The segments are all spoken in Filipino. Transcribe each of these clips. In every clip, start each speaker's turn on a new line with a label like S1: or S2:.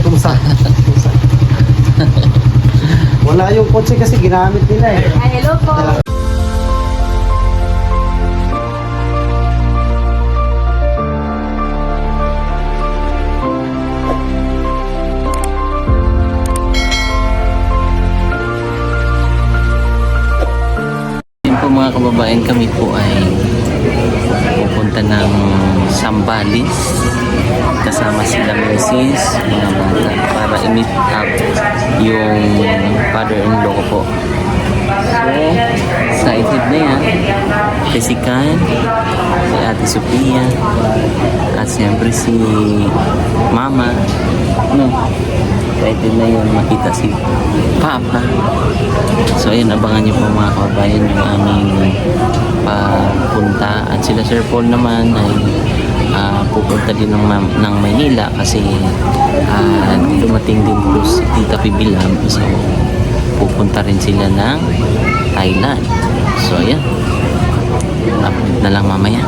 S1: Tusa. Wala yung kotse kasi ginamit nila eh.
S2: Ay, hello po.
S3: Yun po mga kababayan, kami po ay pupunta ng Zambales kasama sila Mrs. mga bata para i-meet up yung father-in-law ko po. So, excited na yan. Si Kan, si Ate Sophia, at siyempre si Mama. No, excited na yun makita si Papa. So ayun, abangan niyo po mga kababayan yung aming papunta. At sila Sir Paul naman ay pupunta din ng Maynila kasi dumating din po si Tita Pibilam. So pupunta rin sila ng Thailand. So ayan, upload na lang mamaya.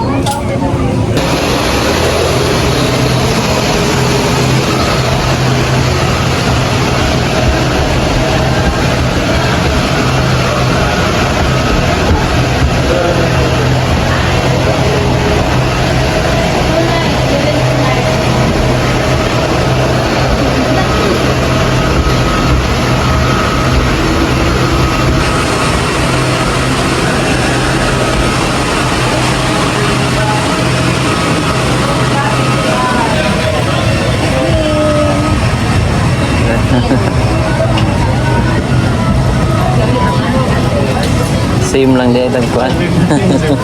S3: Same lang din ang kuan.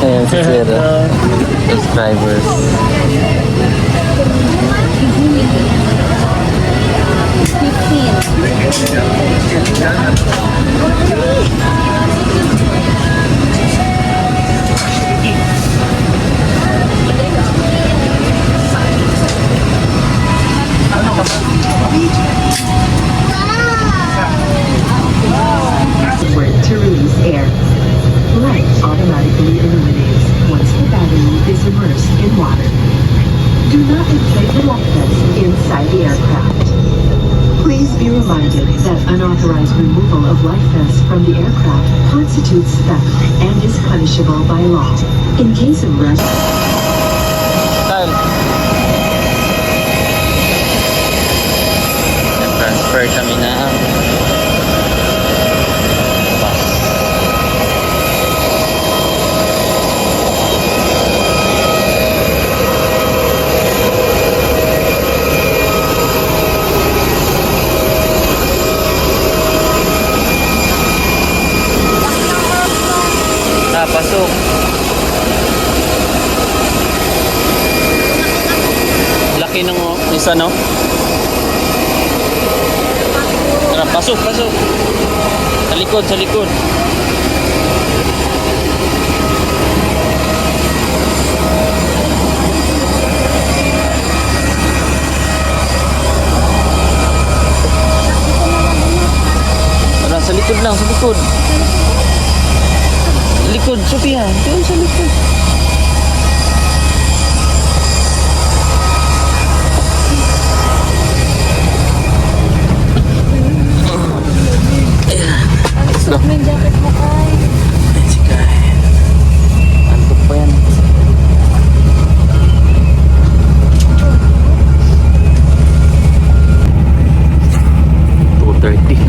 S3: Ayan si Sir. Subscribers.
S4: To release air. Light automatically illuminates once the battery is immersed in water. Do not inflate the light vents inside the aircraft. Please be reminded that unauthorized removal of life vests from the aircraft constitutes theft and is punishable by law. In case of arrest...
S3: Transfer kami na. Pasok. Laki ng isa, no? Tara, pasok, pasok. Sa likod, sa likod. Tara, sa likod lang, sa likod. Likod, Sophia. Doon sa likod. Ayan. Let's go.
S2: May jacket mo kay.
S3: Ayan si Kai. Antok pa yan.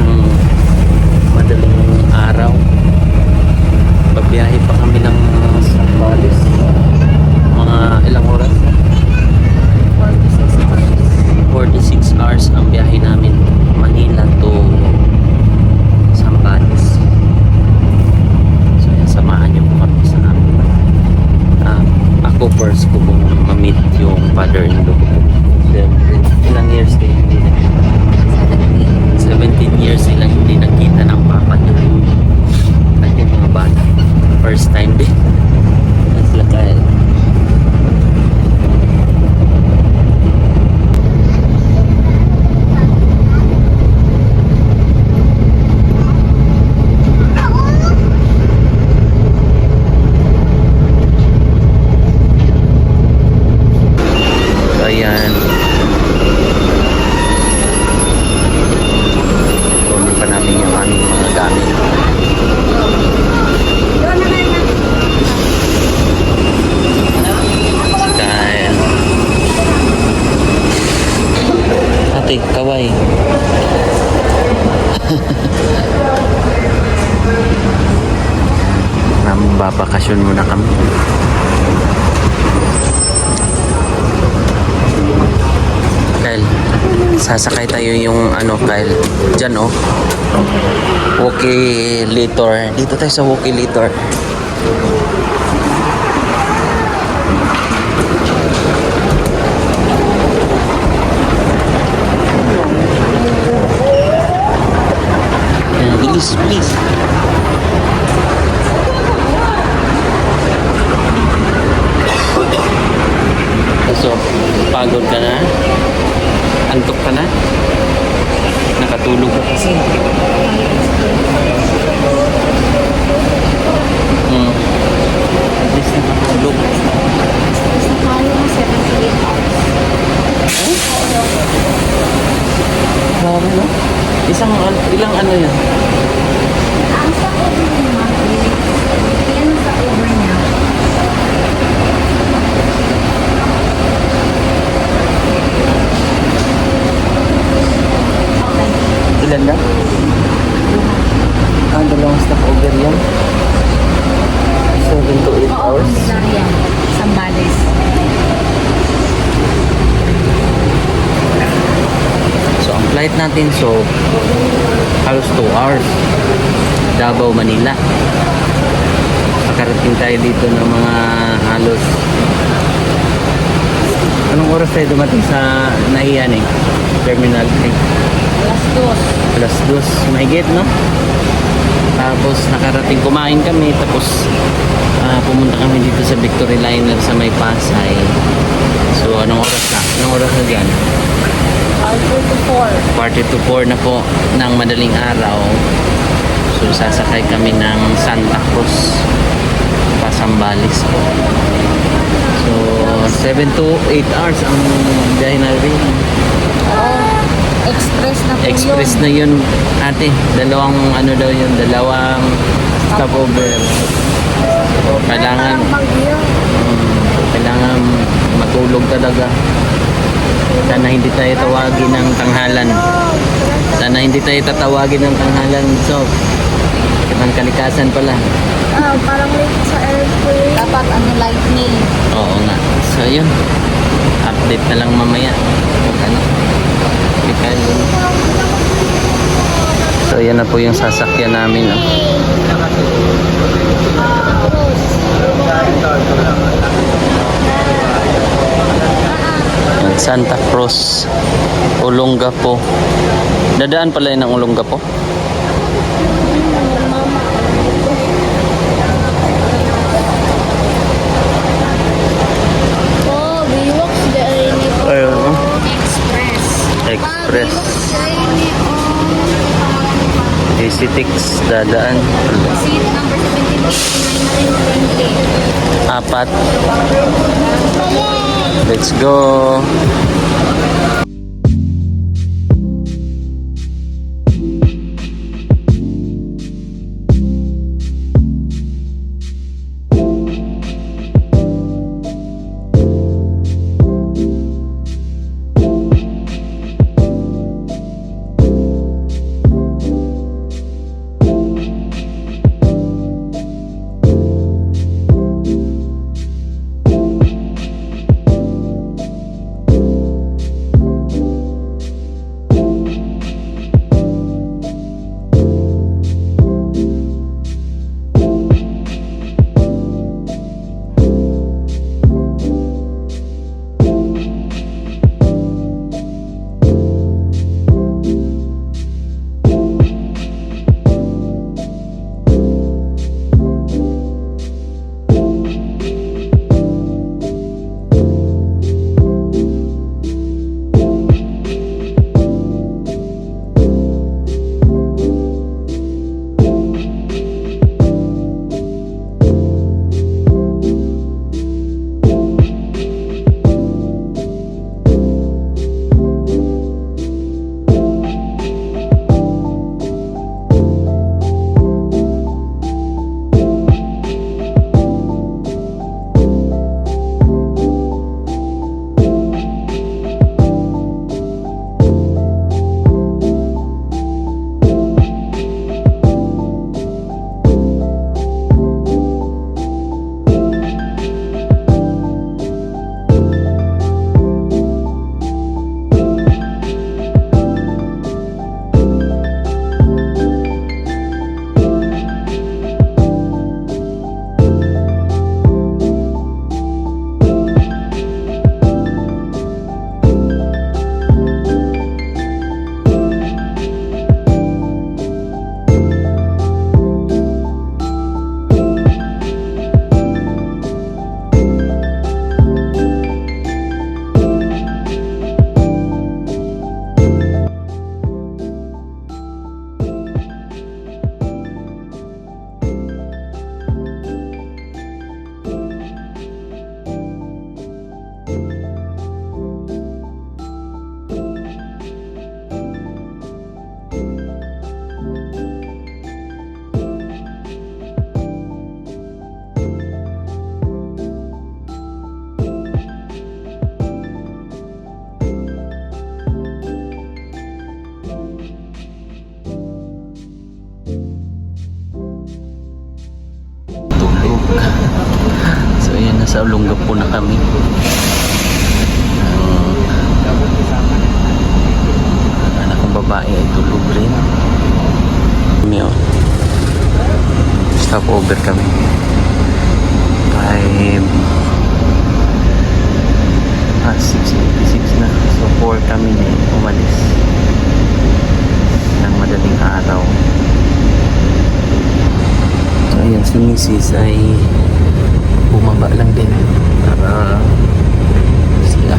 S3: ng madaling araw. Pagbiyahe pa kami ng Zambales. Kaway. Babakasyon muna kami. Kyle, sasakay tayo yung ano, Kyle. Diyan, oh. Wokey-lator. Dito tayo sa Wokey-lator. Bilis, bilis. So, pagod ka na? Antok ka na? Nakatulog ka kasi. At least nakatulog. Grabe, no? Ilang ano yan?
S2: Ang sa over niya, yan ang sa over niya.
S3: Ilan na? Dalawang stopover yan. 7 to 8
S2: Oo,
S3: hours.
S2: yan. Sambales.
S3: So, ang flight natin, halos 2 hours. Davao, Manila. Makarating tayo dito ng mga halos... Anong oras tayo dumating sa Naiyan Terminal 3?
S2: Alas 2.
S3: Alas 2. Mahigit, no? Tapos nakarating, kumain kami. Tapos pumunta kami dito sa Victory Liner sa May Pasay. So, anong oras na? Anong oras na dyan? 4 na po ng madaling araw. So sasakay kami ng Santa Cruz pa Sambales po. So 7 to 8 hours ang biyahe natin.
S2: Express na po
S3: Express
S2: yun.
S3: na yun, ate. Dalawang ano daw yun, dalawang stopover. So, kailangan kailangan matulog talaga. Sana hindi tayo tawagin ng tanghalan. Sana hindi tayo tatawagin ng tanghalan. So, ibang kalikasan pala.
S2: Parang late sa airplane. Dapat light meal.
S3: Oo nga. So, yun. Update na lang mamaya. Kung ano. So, yan na po yung sasakyan namin. Oh. Santa Cruz, Olongapo. Dadaan pala yun ng Olongapo.
S2: Oh, we walk the
S3: Ayun, oh.
S2: Express.
S3: Express. DC6 dadaan.
S2: Seat number 17, 29,
S3: 4. Let's go. Nasa Olongapo na kami. Ang anak kong babae ay tulog rin. Kami oh. Stop over kami. 6:86 na. So 4 kami na umalis ng madaling araw. So ayan, si Mrs. ay bumaba lang din para sila.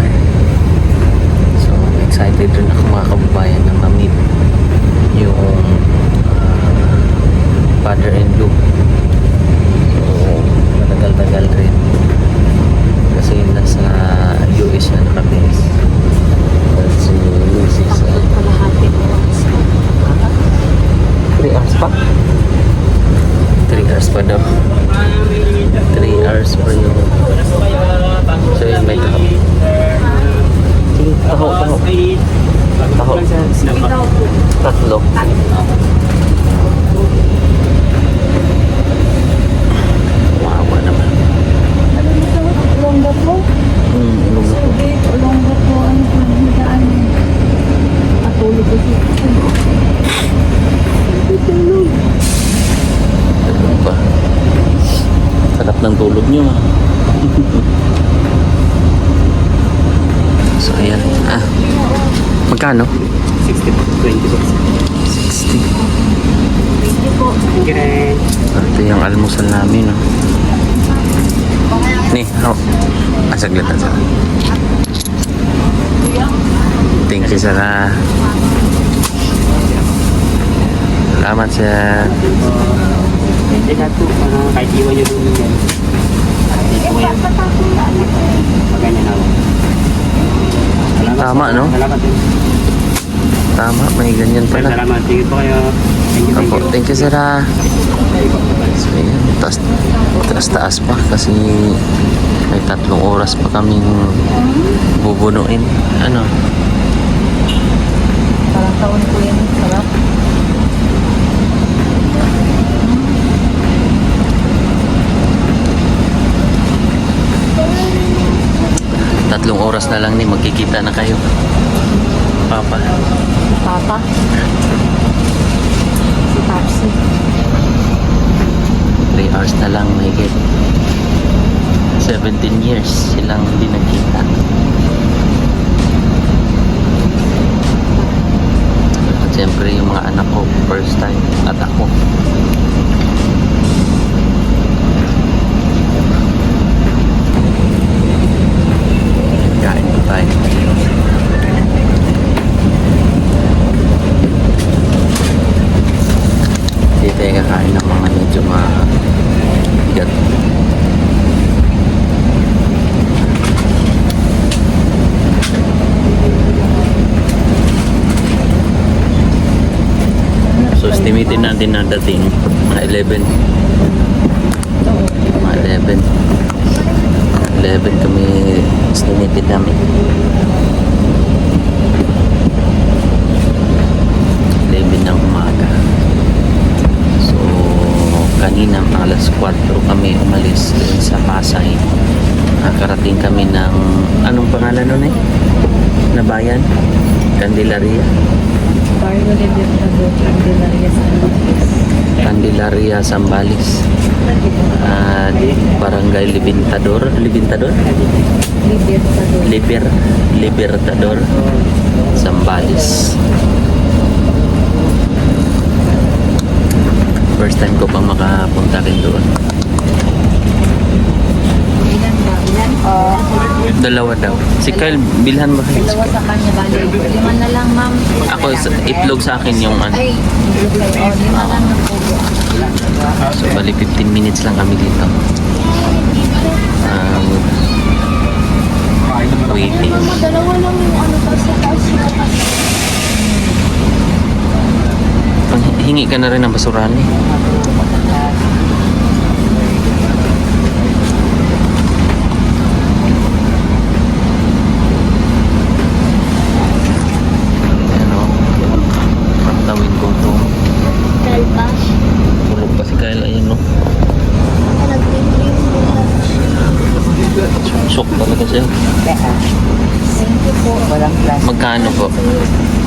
S3: So excited rin ako mga kababayan na ma-meet yung father-in-law. So matagal-tagal rin kasi nasa US na nakabase. At si Mrs. ay
S2: Kalahati oras.
S3: 3 hours pa? 3 hours pa daw. 3 hours pa yun. So yun, may taho. Taho. Tatlo. Wawa naman.
S2: Olongapo?
S3: Olongapo.
S2: Olongapo, ano po, higaan niya. Patulog ko siya. Patulog.
S3: Tulog pa. Sarap ng tulog nyo ah. So ayan. Magkano?
S1: 60
S3: 60.
S2: Thank you po.
S3: Ito yung almusal namin. Oh. Ni, saglit. Thank you, Sarah. Salamat, sir.
S1: Hindi na ito. Kahit iwan nyo dun yan. Maganda na ako.
S3: Tama, no?
S1: Salamat din.
S3: Tama, may ganyan pala.
S1: Salamat. Thank you po kayo. Thank you.
S3: Opo, thank you, Sarah. So, ayan, taas pa kasi may 3 oras pa kaming bubunuin. Ano?
S2: Parang taon ko yan. Sarap.
S3: Tatlong oras na lang ni magkikita na kayo. Papa.
S2: Papa. Si Papsi.
S3: 3 hours na lang mahigit. 17 years silang hindi nagkita. At siyempre yung mga anak ko first time at ako. Kain pa tayo. Hindi tayo kakain ng mga medyo mabigat. So estimated natin na dating mga 11. Mga 11 kami estimated namin. 11 ng umaga. So kanina alas 4 kami umalis dun sa Pasay. Nakarating kami ng anong pangalan nun na bayan? Candelaria.
S2: Barrio Libertador, Candelaria, Sambales.
S3: Candelaria, Sambales. Barangay Libertador.
S2: Libertador.
S3: Libertador, Sambales. First time ko pang makapunta rin doon.
S2: Ilan ba? Ilan?
S3: Dalawa daw. Si Kyle, bilhan ba kayo?
S2: Dalawa sa kanya, bali. 5 na lang, ma'am.
S3: Ako, itlog sa akin yung ano.
S2: Ay, itlog kayo. 5 lang na po.
S3: So, bali 15 minutes lang kami dito. Waiting.
S2: Mama, dalawa lang yung ano pa sa taas.
S3: Hingi ka na rin ng basurahan eh. Ano? Pantawin ko ito.
S2: Kalpas.
S3: Tulog pa si Kyle. Ayun no.
S2: Nag-dream
S3: Magkano po?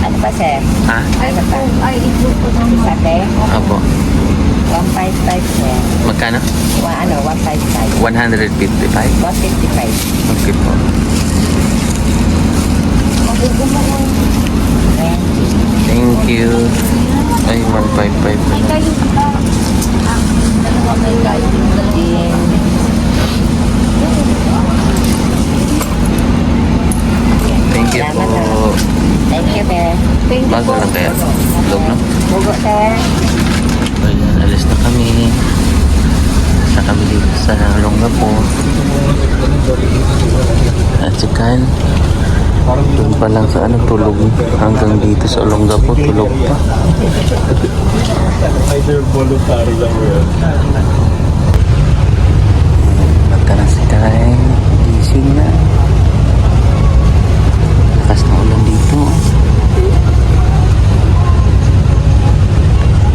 S2: Ano ba, sir?
S3: Ha?
S2: Ano ba? Ay, ito po naman. Sate?
S3: Apo.
S2: 155, sir.
S3: Magkano?
S2: 155.
S3: 155?
S2: 155.
S3: Okay po. Thank you. Ay, 155 na lang. Thank you po.
S2: Thank you, sir.
S3: Bago lang kaya. Log, no?
S2: Bugo, sir.
S3: Ayan, alis na kami. Na kami dito sa Olongapo. At sikan. Doon pa lang sa ano, tulog. Hanggang dito sa Olongapo, tulog pa.
S1: Either voluntary lang yun.
S3: Magka na si Kay. Gising na. Lakas na ulan dito.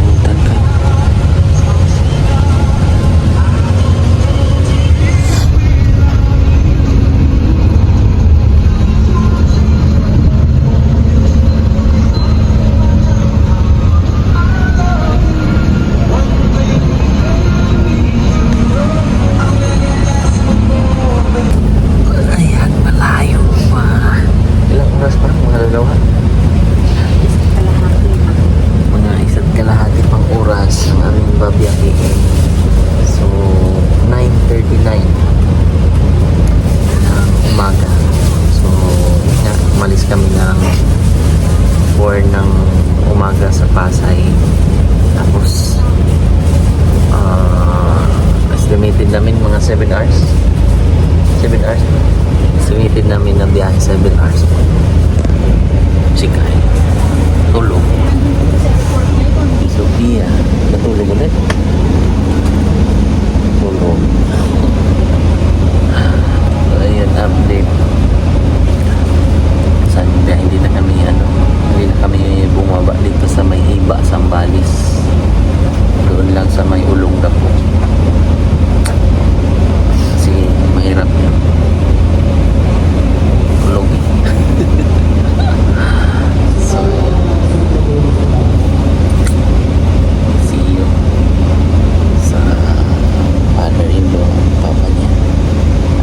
S3: Butan ka. Ayan, malayo pa. Ilang oras pa magagawa? Mga 1.5 pang oras ang aming babiyahiin. So, 9:39 ng umaga. So, umalis kami ng 4 ng umaga sa Pasay. Tapos, estimated namin mga 7 hours. 7 hours. Estimated namin na biyahe 7 hours po. Sikay. Tulog. Sophia. Natulog ulit. Tulog. So, ayan, update. Saan biyahe, hindi na kami bumaba dito sa may Iba, Sambales. Doon lang sa may Olongapo. Kasi mahirap yun. Tulog eh. So, see you sa father-in-law, papa niya.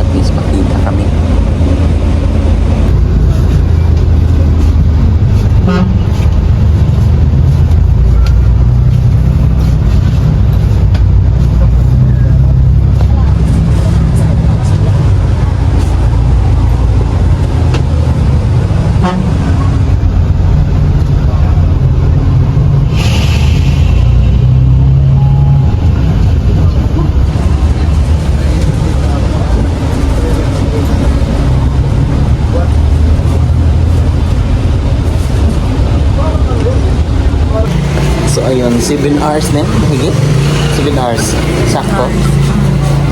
S3: At least makita kami. So ayun, 7 hours na higit? 7 hours. Sakto?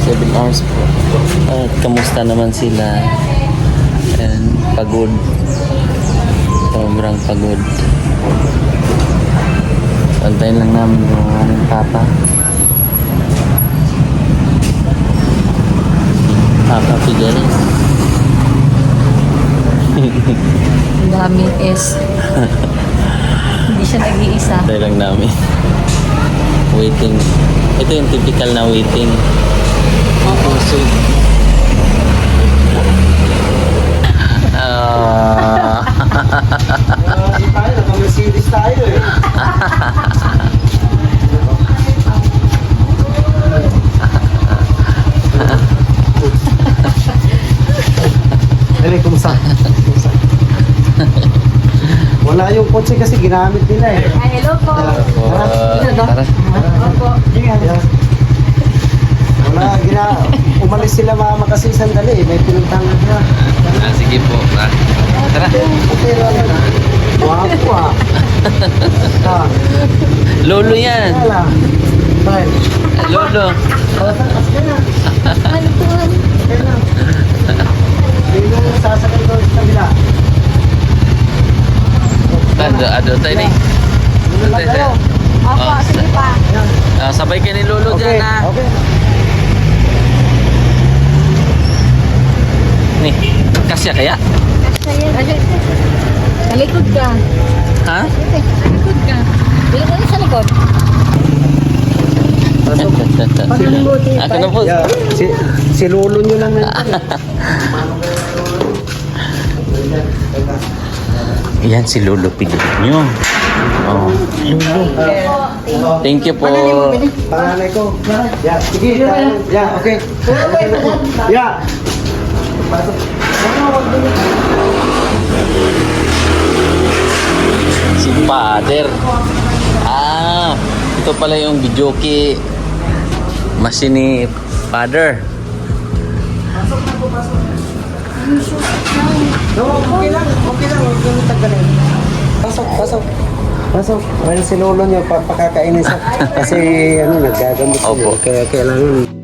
S3: 7 hours po. At kamusta naman sila? And pagod. Sobrang pagod. Antayin lang namin yung aming papa. Papa Figueres.
S2: Ang daming S. Hindi siya nag-iisa.
S3: Antayin lang namin. Waiting. Ito yung typical na waiting. So,
S1: Tayo, naka-Mercedes tayo eh. Dali, kumusta? Wala yung kotse kasi ginamit nila eh.
S2: Ay, hello po.
S3: tara.
S2: Opo.
S1: Wala, umalis sila mama kasi sandali eh. May pinuntahan na.
S3: Sige po. Tara.
S1: Pero ano na? Wapo ah.
S3: Lolo yan.
S1: Wala. Bakit?
S3: Lolo.
S2: Ano po?
S1: Kaya na. Hindi mo sasakay doon sa kabila.
S3: Ado tayo ni.
S1: Ano lang kayo?
S2: Opo, sige pa.
S3: Sabay kayo ni Lolo
S1: Okay,
S3: dyan ha.
S1: okay.
S3: Nih, kasya kaya?
S2: Kasi yan. Talikod ka.
S3: Ha?
S2: Talikod ka. Dili mo sa likod.
S3: Ako na po.
S1: Yeah, si lolo nyo lang na.
S3: Yan si Lolo Pilipino. Oh. Thank you po.
S1: Panganay ko. Yeah, sige. Yeah, okay. Yeah. Pasok.
S3: Si Father. Ah, ito pala yung videoke machine ni Father.
S1: No, okay lang. Okay lang. Huwag kang tagalin. Pasok, pasok. Pasok. Well, si lolo nyo, pakakainin sa... Kasi, naggagamot
S3: Opo.
S1: siya. Kaya kailangan...